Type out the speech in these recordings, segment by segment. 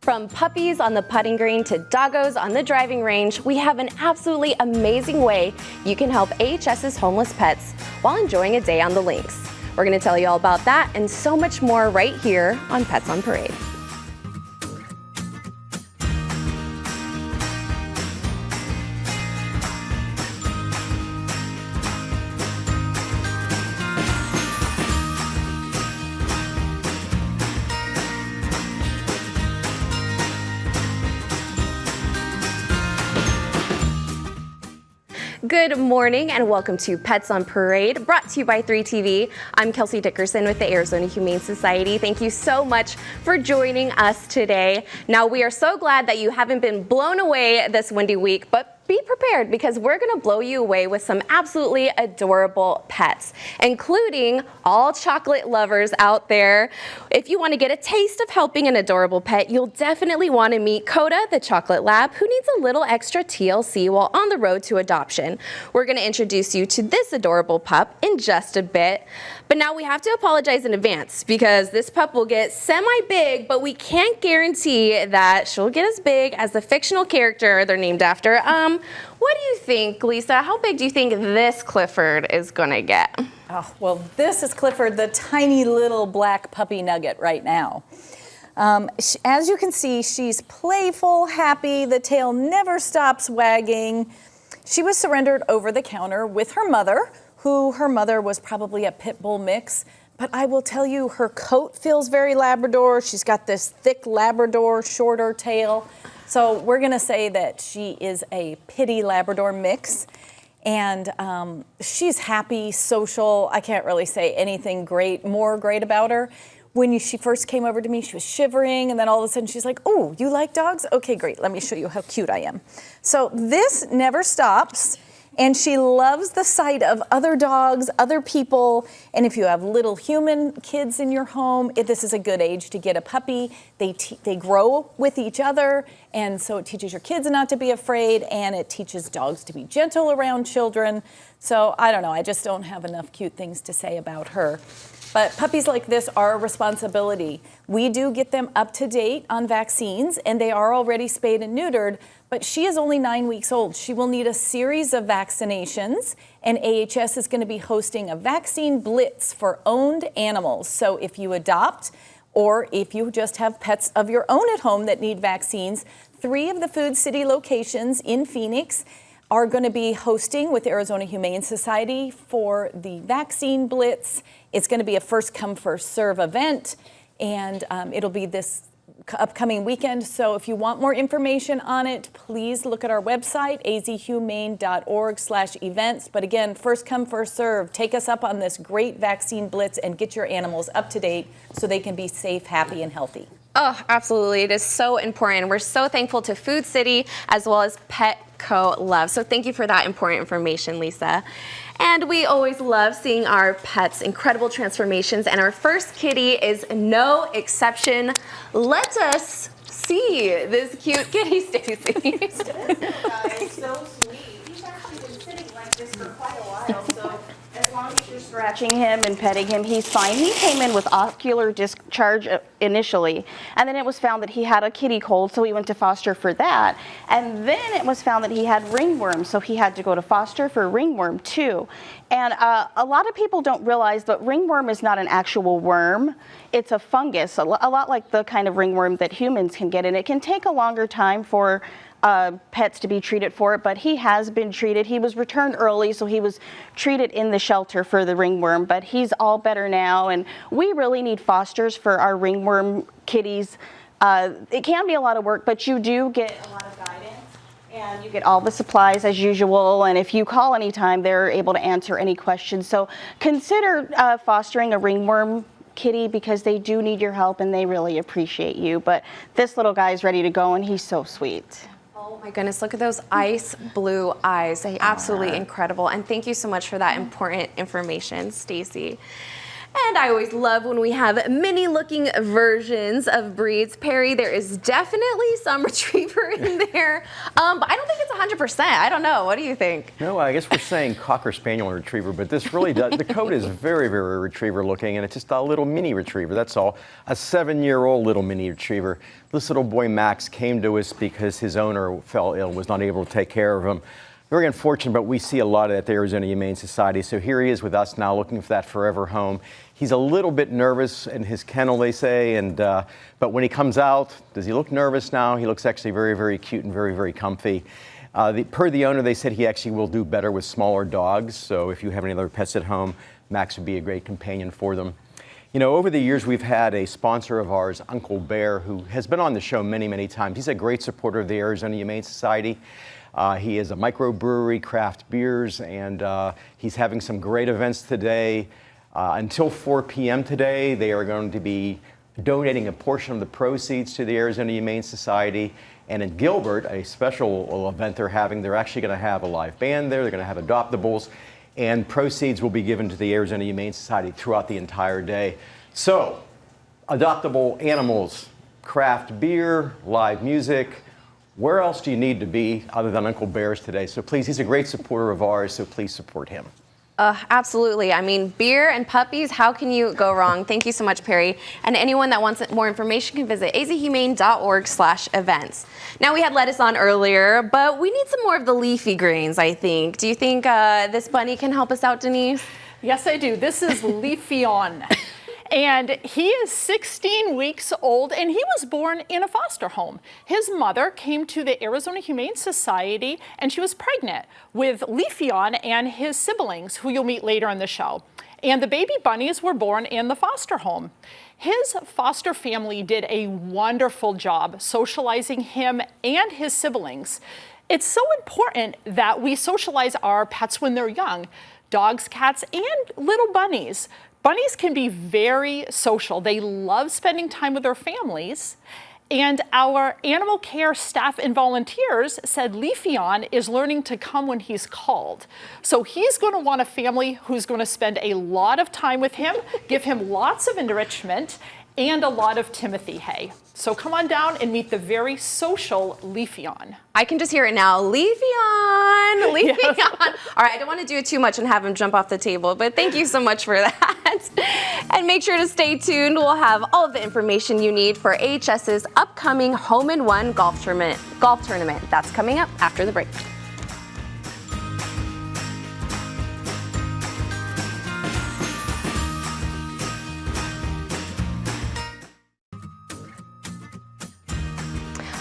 From puppies on the putting green to doggos on the driving range, we have an absolutely amazing way you can help AHS's homeless pets while enjoying a day on the links. We're going to tell you all about that and so much more right here on Pets on Parade. Good morning and welcome to Pets on Parade, brought to you by 3TV. I'm Kelsey Dickerson with the Arizona Humane Society. Thank you so much for joining us today. Now, we are so glad that you haven't been blown away this windy week, but be prepared because we're going to blow you away with some absolutely adorable pets, including all chocolate lovers out there. If you want to get a taste of helping an adorable pet, you'll definitely want to meet Coda, the chocolate lab, who needs a little extra TLC while on the road to adoption. We're going to introduce you to this adorable pup in just a bit. But now we have to apologize in advance because this pup will get semi-big, but we can't guarantee that she'll get as big as the fictional character they're named after. What do you think, Lisa? How big do you think this Clifford is gonna get? Oh, well, this is Clifford, the tiny little black puppy nugget right now. As you can see, she's playful, happy, the tail never stops wagging. She was surrendered over the counter with her mother, her mother was probably a pit bull mix. But I will tell you, her coat feels very Labrador. She's got this thick Labrador, shorter tail. So we're gonna say that she is a pitty Labrador mix. And she's happy, social. I can't really say anything more great about her. When she first came over to me, she was shivering, and then all of a sudden she's like, oh, you like dogs? Okay, great, let me show you how cute I am. So this never stops. And she loves the sight of other dogs, other people, and if you have little human kids in your home, this is a good age to get a puppy. They grow with each other, and so it teaches your kids not to be afraid, and it teaches dogs to be gentle around children. So I don't know, I just don't have enough cute things to say about her. But puppies like this are a responsibility. We do get them up to date on vaccines, and they are already spayed and neutered, but she is only 9 weeks old. She will need a series of vaccinations, and AHS is going to be hosting a vaccine blitz for owned animals. So if you adopt, or if you just have pets of your own at home that need vaccines, 3 of the Food City locations in Phoenix are going to be hosting with Arizona Humane Society for the vaccine blitz. It's going to be a first come, first serve event, and it'll be this upcoming weekend. So if you want more information on it, please look at our website, azhumane.org/events. But again, first come, first serve. Take us up on this great vaccine blitz and get your animals up to date so they can be safe, happy, and healthy. Oh, absolutely. It is so important. We're so thankful to Food City as well as Petco Love. So thank you for that important information, Lisa. And we always love seeing our pets' incredible transformations, and our first kitty is no exception. Let us see this cute kitty, Stacy. He's so sweet. He's actually been sitting like this for quite a while, so as long as you're scratching him and petting him, he's fine. He came in with ocular discharge initially, and then it was found that he had a kitty cold, so we went to foster for that. And then it was found that he had ringworm, so he had to go to foster for ringworm too. And a lot of people don't realize that ringworm is not an actual worm. It's a fungus, a lot like the kind of ringworm that humans can get, and it can take a longer time for pets to be treated for it, but he has been treated. He was returned early, so he was treated in the shelter for the ringworm, but he's all better now, and we really need fosters for our ringworm kitties. It can be a lot of work, but you do get a lot of guidance, and you get all the supplies as usual, and if you call anytime, they're able to answer any questions. So consider fostering a ringworm kitty because they do need your help and they really appreciate you. But this little guy is ready to go, and he's so sweet. Oh my goodness, look at those ice blue eyes. They're absolutely incredible. And thank you so much for that important information, Stacy. And I always love when we have mini-looking versions of breeds. Perry, there is definitely some retriever in there, but I don't think it's 100%. I don't know. What do you think? No, I guess we're saying Cocker Spaniel and Retriever, but this really does, the coat is very, very Retriever looking, and it's just a little mini Retriever, that's all. A 7-year-old little mini Retriever. This little boy, Max, came to us because his owner fell ill, was not able to take care of him. Very unfortunate, but we see a lot of that at the Arizona Humane Society. So here he is with us now, looking for that forever home. He's a little bit nervous in his kennel, they say, and but when he comes out, does he look nervous now? He looks actually very, very cute and very, very comfy. Per the owner, they said he actually will do better with smaller dogs. So if you have any other pets at home, Max would be a great companion for them. You know, over the years, we've had a sponsor of ours, Uncle Bear, who has been on the show many, many times. He's a great supporter of the Arizona Humane Society. He is a microbrewery, craft beers, and he's having some great events today. Until 4 p.m. today, they are going to be donating a portion of the proceeds to the Arizona Humane Society. And in Gilbert, a special event they're having, they're actually going to have a live band there. They're going to have adoptables, and proceeds will be given to the Arizona Humane Society throughout the entire day. So, adoptable animals, craft beer, live music. Where else do you need to be other than Uncle Bear's today? So please, he's a great supporter of ours, so please support him. Absolutely. I mean, beer and puppies, how can you go wrong? Thank you so much, Perry. And anyone that wants more information can visit azhumane.org/events. Now, we had lettuce on earlier, but we need some more of the leafy greens, I think. Do you think this bunny can help us out, Denise? Yes, I do. This is Leafeon. And he is 16 weeks old, and he was born in a foster home. His mother came to the Arizona Humane Society, and she was pregnant with Leafeon and his siblings, who you'll meet later in the show. And the baby bunnies were born in the foster home. His foster family did a wonderful job socializing him and his siblings. It's so important that we socialize our pets when they're young, dogs, cats, and little bunnies. Bunnies can be very social. They love spending time with their families. And our animal care staff and volunteers said Leafeon is learning to come when he's called. So he's going to want a family who's going to spend a lot of time with him, give him lots of enrichment, and a lot of Timothy hay. So come on down and meet the very social Leafeon. I can just hear it now. Leafeon, Leafeon. Yes. All right, I don't want to do it too much and have him jump off the table, but thank you so much for that. And make sure to stay tuned. We'll have all of the information you need for AHS's upcoming Home in One golf tournament. That's coming up after the break.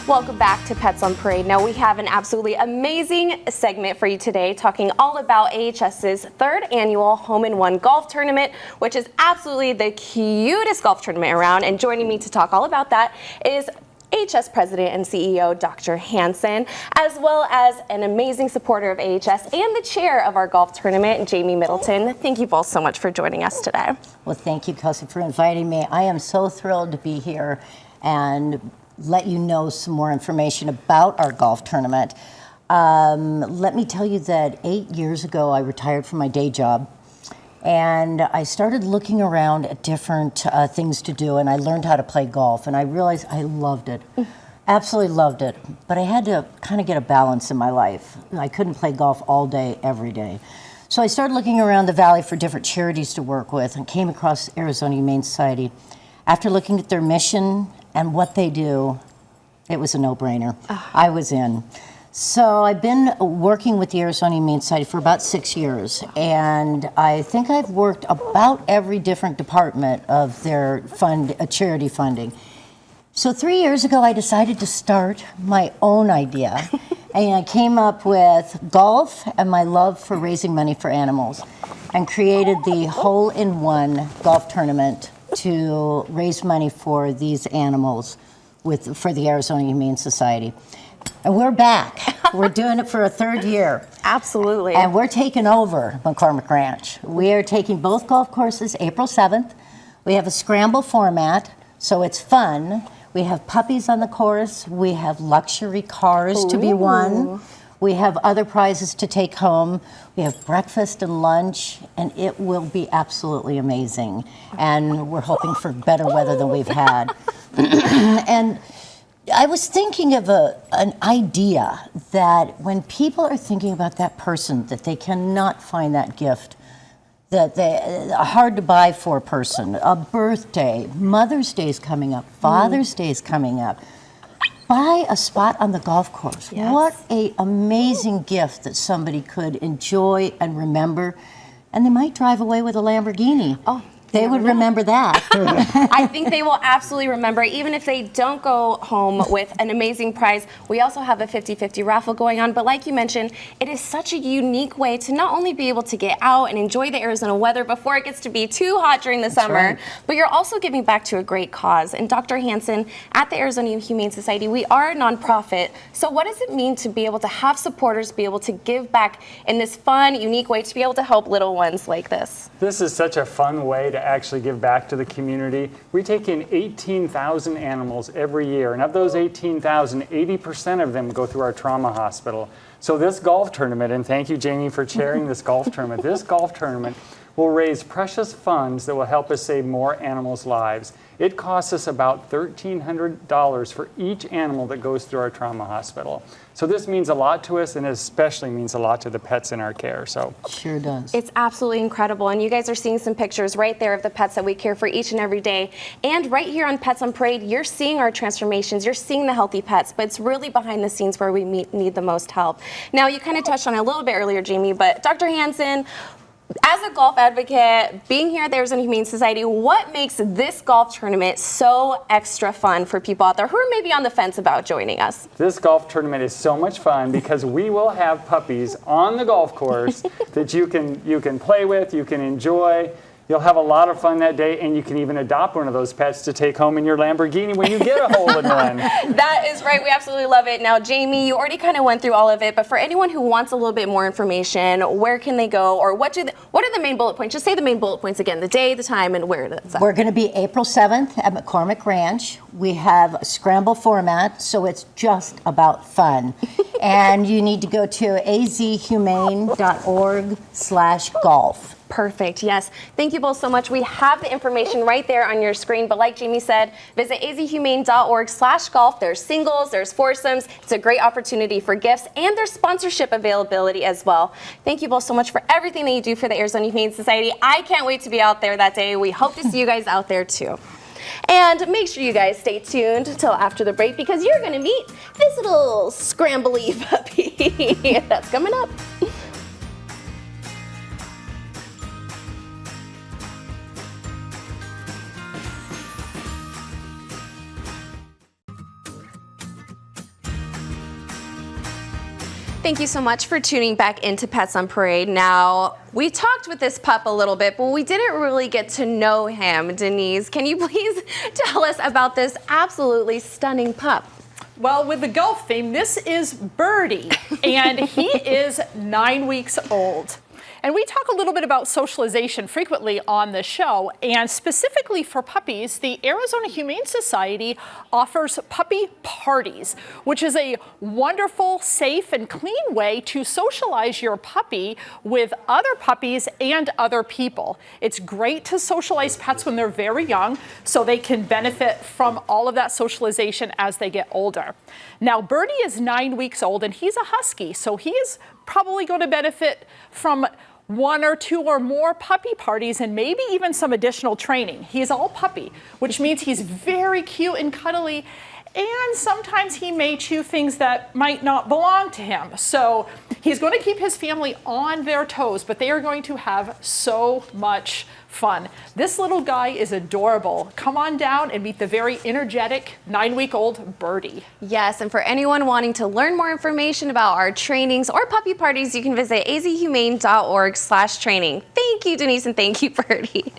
Welcome back to Pets on Parade. Now we have an absolutely amazing segment for you today, talking all about AHS's 3rd annual Home in One golf tournament, which is absolutely the cutest golf tournament around. And joining me to talk all about that is AHS President and CEO Dr. Hansen, as well as an amazing supporter of AHS and the chair of our golf tournament, Jamie Middleton. Thank you both so much for joining us today. Well, thank you, Kelsey, for inviting me. I am so thrilled to be here and let you know some more information about our golf tournament. Let me tell you that 8 years ago, I retired from my day job, and I started looking around at different things to do, and I learned how to play golf, and I realized I loved it. Absolutely loved it, but I had to kind of get a balance in my life. I couldn't play golf all day, every day. So I started looking around the valley for different charities to work with and came across Arizona Humane Society. After looking at their mission and what they do, it was a no-brainer. I was in. So I've been working with the Arizona Humane Society for about 6 years, and I think I've worked about every different department of their charity funding. So 3 years ago, I decided to start my own idea, and I came up with golf and my love for raising money for animals, and created the Hole in One golf tournament to raise money for these animals for the Arizona Humane Society. And we're back. We're doing it for a 3rd year. Absolutely. And we're taking over McCormick Ranch. We are taking both golf courses April 7th. We have a scramble format, so it's fun. We have puppies on the course. We have luxury cars to be won. We have other prizes to take home. We have breakfast and lunch, and it will be absolutely amazing. And we're hoping for better weather than we've had. And I was thinking of an idea that when people are thinking about that person that they cannot find that gift, that they hard to buy for a person, a birthday, Mother's Day is coming up, Father's Day is coming up. Buy a spot on the golf course. Yes. What an amazing gift that somebody could enjoy and remember, and they might drive away with a Lamborghini. Oh. They would remember that. I think they will absolutely remember it, even if they don't go home with an amazing prize. We also have a 50-50 raffle going on, but like you mentioned, it is such a unique way to not only be able to get out and enjoy the Arizona weather before it gets to be too hot during the summer, right. but you're also giving back to a great cause. And Dr. Hansen, at the Arizona Humane Society, we are a nonprofit, so what does it mean to be able to have supporters be able to give back in this fun, unique way to be able to help little ones like this? This is such a fun way to actually give back to the community. We take in 18,000 animals every year, and of those 18,000, 80% of them go through our trauma hospital. So this golf tournament, and thank you, Jamie, for chairing this golf tournament, this golf tournament will raise precious funds that will help us save more animals' lives. It costs us about $1,300 for each animal that goes through our trauma hospital. So this means a lot to us, and it especially means a lot to the pets in our care. So Sure does. It's absolutely incredible, and you guys are seeing some pictures right there of the pets that we care for each and every day. And right here on Pets on Parade, you're seeing our transformations, you're seeing the healthy pets, but it's really behind the scenes where we need the most help. Now, you kind of touched on it a little bit earlier, Jamie, but Dr. Hansen, as a golf advocate, being here at the Arizona Humane Society, what makes this golf tournament so extra fun for people out there who are maybe on the fence about joining us? this golf tournament is so much fun because we will have puppies on the golf course that you can play with, you can enjoy. You'll have a lot of fun that day, and you can even adopt one of those pets to take home in your Lamborghini when you get a hole-in-one. That is right. We absolutely love it. Now, Jamie, you already kind of went through all of it, but for anyone who wants a little bit more information, where can they go, or what are the main bullet points? Just say the main bullet points again, the day, the time, and where it's at. We're going to be April 7th at McCormick Ranch. We have a scramble format, so it's just about fun. And you need to go to azhumane.org/golf. Perfect. Yes. Thank you both so much. We have the information right there on your screen, but like Jamie said, visit azhumane.org/golf. There's singles, there's foursomes. It's a great opportunity for gifts, and there's sponsorship availability as well. Thank you both so much for everything that you do for the Arizona Humane Society. I can't wait to be out there that day. We hope to see you guys out there too. And make sure you guys stay tuned until after the break, because you're going to meet this little scrambly puppy. That's coming up. Thank you so much for tuning back into Pets on Parade. Now, we talked with this pup a little bit, but we didn't really get to know him. Denise, can you please tell us about this absolutely stunning pup? Well, with the golf theme, this is Birdie, and he is 9 weeks old. And we talk a little bit about socialization frequently on the show, and specifically for puppies, the Arizona Humane Society offers puppy parties, which is a wonderful, safe, and clean way to socialize your puppy with other puppies and other people. It's great to socialize pets when they're very young, so they can benefit from all of that socialization as they get older. Now, Birdie is 9 weeks old, and he's a husky, so he is probably going to benefit from 1 or 2 or more puppy parties, and maybe even some additional training. He's all puppy, which means he's very cute and cuddly, and sometimes he may chew things that might not belong to him. So he's going to keep his family on their toes, but they are going to have so much fun. This little guy is adorable. Come on down and meet the very energetic 9-week-old Birdie. Yes, and for anyone wanting to learn more information about our trainings or puppy parties, you can visit azhumane.org/training. Thank you, Denise, and thank you, Birdie.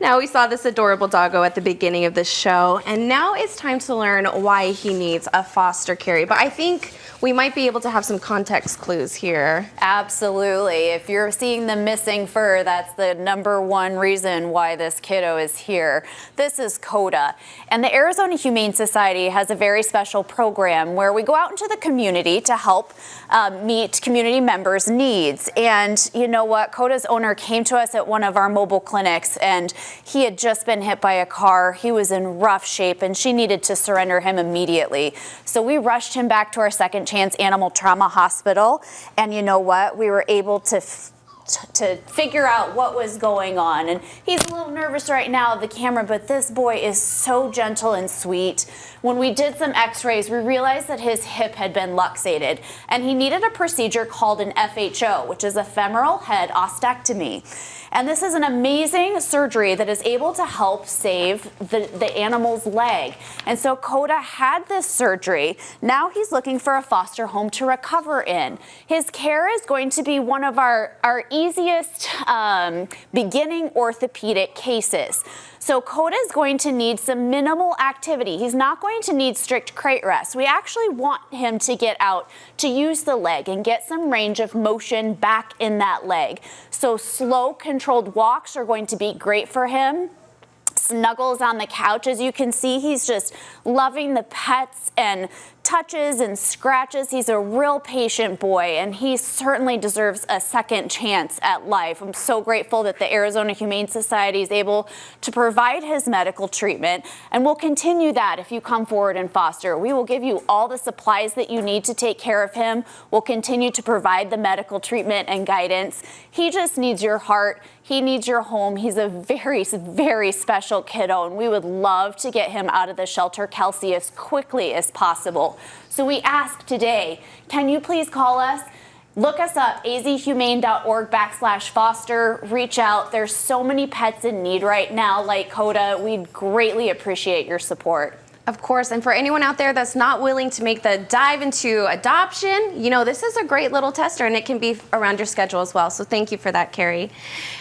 Now, we saw this adorable doggo at the beginning of the show, and now it's time to learn why he needs a foster care. But I think we might be able to have some context clues here. Absolutely. If you're seeing the missing fur, that's the #1 reason why this kiddo is here. This is Coda. And the Arizona Humane Society has a very special program where we go out into the community to help meet community members' needs. And you know what? Coda's owner came to us at one of our mobile clinics, and he had just been hit by a car. He was in rough shape, and she needed to surrender him immediately. So we rushed him back to our Second Chance Animal Trauma Hospital. And you know what? We were able to figure out what was going on. And he's a little nervous right now of the camera, but this boy is so gentle and sweet. When we did some x-rays, we realized that his hip had been luxated, and he needed a procedure called an FHO, which is a femoral head ostectomy. And this is an amazing surgery that is able to help save the animal's leg. And so Coda had this surgery. Now he's looking for a foster home to recover in. His care is going to be one of our easiest beginning orthopedic cases. So Coda is going to need some minimal activity. He's not going to need strict crate rest. We actually want him to get out to use the leg and get some range of motion back in that leg. So slow, controlled walks are going to be great for him. Snuggles on the couch. As you can see, he's just loving the pets and touches and scratches. He's a real patient boy, and he certainly deserves a second chance at life. I'm so grateful that the Arizona Humane Society is able to provide his medical treatment, and we'll continue that if you come forward and foster. We will give you all the supplies that you need to take care of him. We'll continue to provide the medical treatment and guidance. He just needs your heart. He needs your home. He's a very, very special kiddo, and we would love to get him out of the shelter, Kelsey, as quickly as possible. So we ask today, can you please call us? Look us up, azhumane.org/foster. Reach out. There's so many pets in need right now, like Coda. We'd greatly appreciate your support. Of course, and for anyone out there that's not willing to make the dive into adoption, you know, this is a great little tester, and it can be around your schedule as well. So thank you for that, Carrie.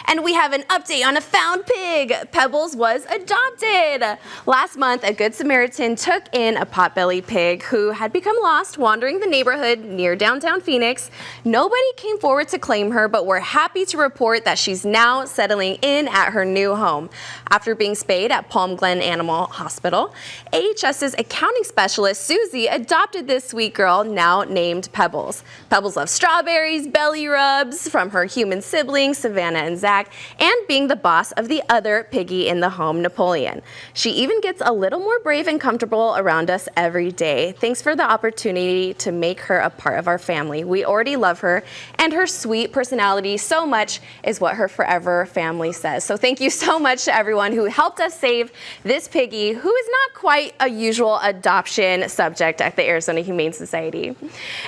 And we have an update on a found pig. Pebbles was adopted. Last month, a Good Samaritan took in a potbelly pig who had become lost wandering the neighborhood near downtown Phoenix. Nobody came forward to claim her, but we're happy to report that she's now settling in at her new home. After being spayed at Palm Glen Animal Hospital, AHS's accounting specialist, Susie, adopted this sweet girl, now named Pebbles. Pebbles loves strawberries, belly rubs from her human siblings, Savannah and Zach, and being the boss of the other piggy in the home, Napoleon. She even gets a little more brave and comfortable around us every day. Thanks for the opportunity to make her a part of our family. We already love her, and her sweet personality so much is what her forever family says. So thank you so much to everyone who helped us save this piggy, who is not quite a usual adoption subject at the Arizona Humane Society.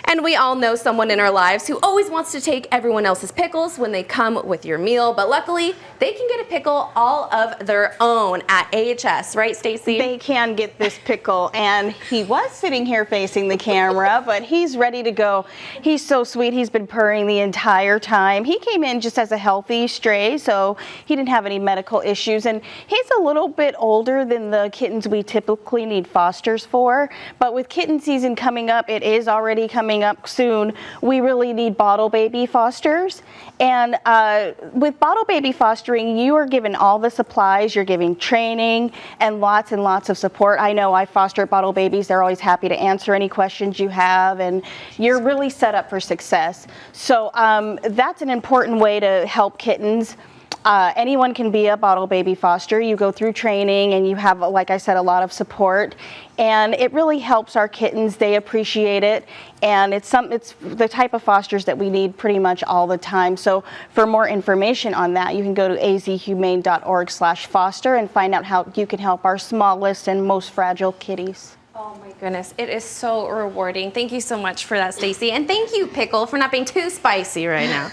And we all know someone in our lives who always wants to take everyone else's pickles when they come with your meal, but luckily they can get a pickle all of their own at AHS, right, Stacy? They can get this pickle, and he was sitting here facing the camera, but he's ready to go. He's so sweet. He's been purring the entire time. He came in just as a healthy stray, so he didn't have any medical issues, and he's a little bit older than the kittens we typically need fosters for, but with kitten season coming up, it is already coming up soon, we really need bottle baby fosters. And with bottle baby fostering, you are given all the supplies, you're giving training and lots of support. I know I foster bottle babies. They're always happy to answer any questions you have, and you're really set up for success. So that's an important way to help kittens. Anyone can be a bottle baby foster. You go through training and you have, like I said, a lot of support, and it really helps our kittens. They appreciate it, and it's the type of fosters that we need pretty much all the time. So for more information on that, you can go to azhumane.org/foster and find out how you can help our smallest and most fragile kitties. Oh my goodness, it is so rewarding. Thank you so much for that, Stacy, and thank you, Pickle, for not being too spicy right now.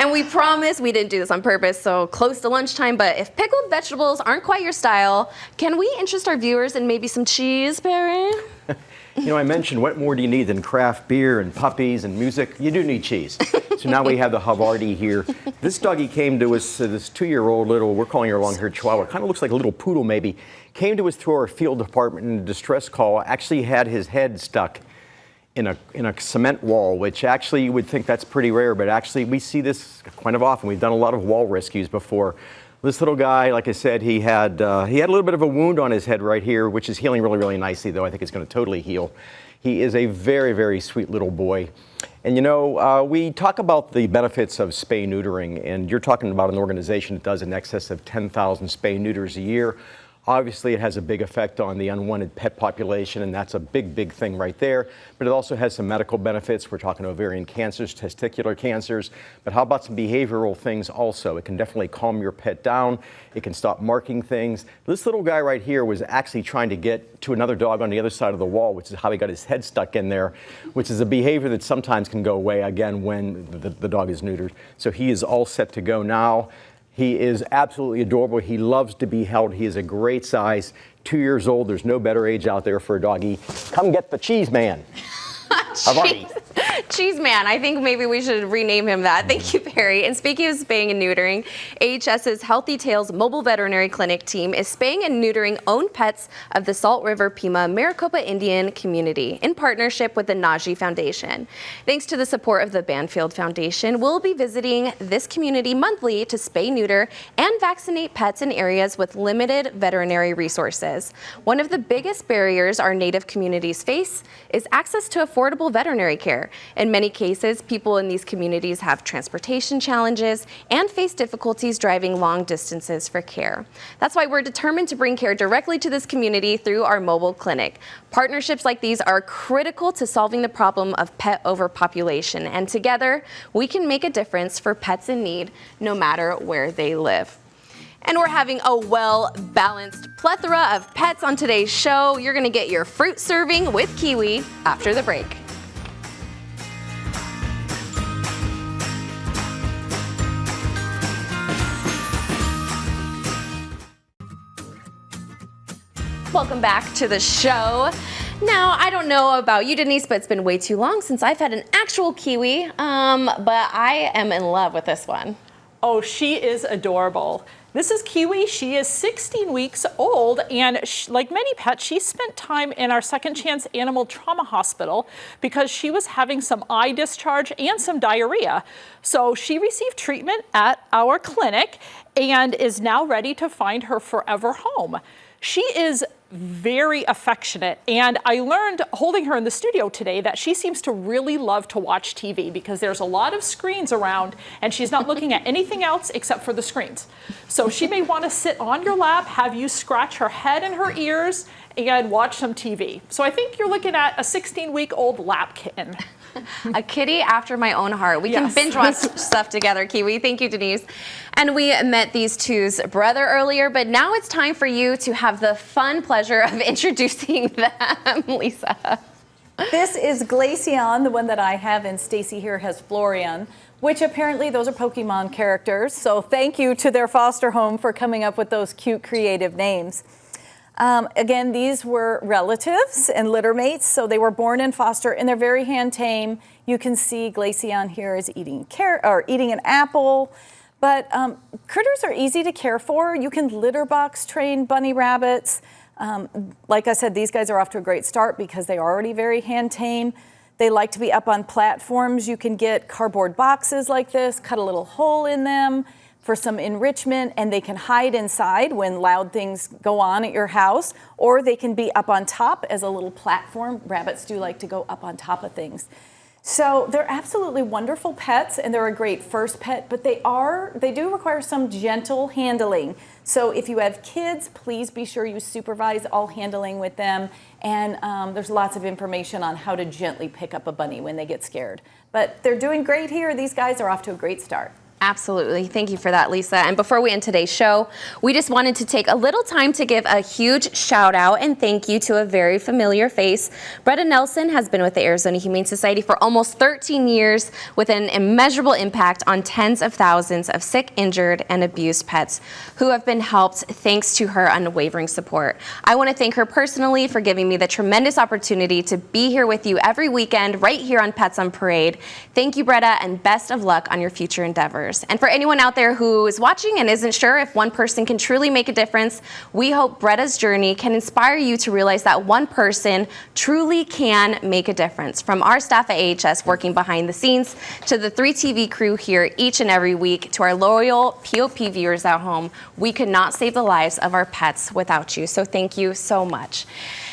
And we promise we didn't do this on purpose, so close to lunchtime, but if pickled vegetables aren't quite your style, can we interest our viewers in maybe some cheese, Perry? You know, I mentioned what more do you need than craft beer and puppies and music? You do need cheese. So now we have the Havarti here. This doggy came to us, this 2-year-old little, we're calling her a long-haired Chihuahua, kind of looks like a little poodle maybe, came to us through our field department in a distress call, actually had his head stuck in a cement wall, which actually you would think that's pretty rare, but actually we see this quite often. We've done a lot of wall rescues before. This little guy, like I said, he had a little bit of a wound on his head right here, which is healing really, really nicely, though. I think it's going to totally heal. He is a very, very sweet little boy. And you know, we talk about the benefits of spay-neutering, and you're talking about an organization that does in excess of 10,000 spay-neuters a year. Obviously, it has a big effect on the unwanted pet population, and that's a big, big thing right there. But it also has some medical benefits. We're talking ovarian cancers, testicular cancers. But how about some behavioral things also? It can definitely calm your pet down. It can stop marking things. This little guy right here was actually trying to get to another dog on the other side of the wall, which is how he got his head stuck in there, which is a behavior that sometimes can go away, again, when the dog is neutered. So he is all set to go now. He is absolutely adorable. He loves to be held. He is a great size, 2 years old. There's no better age out there for a doggy. Come get the cheese man. Cheese Man. I think maybe we should rename him that. Thank you, Perry. And speaking of spaying and neutering, AHS's Healthy Tales Mobile Veterinary Clinic team is spaying and neutering owned pets of the Salt River Pima Maricopa Indian community in partnership with the Najee Foundation. Thanks to the support of the Banfield Foundation, we'll be visiting this community monthly to spay, neuter, and vaccinate pets in areas with limited veterinary resources. One of the biggest barriers our Native communities face is access to affordable veterinary care. In many cases, people in these communities have transportation challenges and face difficulties driving long distances for care. That's why we're determined to bring care directly to this community through our mobile clinic. Partnerships like these are critical to solving the problem of pet overpopulation, and together we can make a difference for pets in need no matter where they live. And we're having a well-balanced plethora of pets on today's show. You're going to get your fruit serving with Kiwi after the break. Welcome back to the show. Now, I don't know about you, Denise, but it's been way too long since I've had an actual Kiwi, but I am in love with this one. Oh, she is adorable. This is Kiwi. She is 16 weeks old, and like many pets, she spent time in our Second Chance Animal Trauma Hospital because she was having some eye discharge and some diarrhea. So she received treatment at our clinic and is now ready to find her forever home. She is very affectionate, and I learned holding her in the studio today that she seems to really love to watch TV because there's a lot of screens around and she's not looking at anything else except for the screens. So she may want to sit on your lap, have you scratch her head and her ears, and watch some TV. So I think you're looking at a 16-week-old lap kitten. A kitty after my own heart. We can binge watch stuff together, Kiwi. Thank you, Denise. And we met these two's brother earlier, but now it's time for you to have the fun pleasure of introducing them, Lisa. This is Glaceon, the one that I have, and Stacy here has Florian, which apparently those are Pokemon characters. So thank you to their foster home for coming up with those cute, creative names. Again, these were relatives and litter mates, so they were born in foster, and they're very hand tame. You can see Glaceon here is eating an apple, but critters are easy to care for. You can litter box train bunny rabbits. Like I said, these guys are off to a great start because they're already very hand tame. They like to be up on platforms. You can get cardboard boxes like this, cut a little hole in them for some enrichment, and they can hide inside when loud things go on at your house, or they can be up on top as a little platform. Rabbits do like to go up on top of things. So they're absolutely wonderful pets, and they're a great first pet, but they do require some gentle handling. So if you have kids, please be sure you supervise all handling with them, and there's lots of information on how to gently pick up a bunny when they get scared. But they're doing great here. These guys are off to a great start. Absolutely. Thank you for that, Lisa. And before we end today's show, we just wanted to take a little time to give a huge shout out and thank you to a very familiar face. Bretta Nelson has been with the Arizona Humane Society for almost 13 years with an immeasurable impact on tens of thousands of sick, injured, and abused pets who have been helped thanks to her unwavering support. I want to thank her personally for giving me the tremendous opportunity to be here with you every weekend right here on Pets on Parade. Thank you, Bretta, and best of luck on your future endeavors. members. And for anyone out there who is watching and isn't sure if one person can truly make a difference, we hope Bretta's journey can inspire you to realize that one person truly can make a difference. From our staff at AHS working behind the scenes, to the 3TV crew here each and every week, to our loyal POP viewers at home, we could not save the lives of our pets without you. So thank you so much.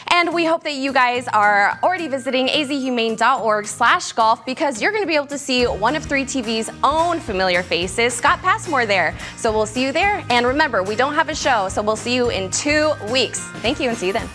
And we hope that you guys are already visiting azhumane.org/golf, because you're going to be able to see one of 3TV's own familiar faces, Scott Passmore, there. So we'll see you there. And remember, we don't have a show, so we'll see you in 2 weeks. Thank you, and see you then.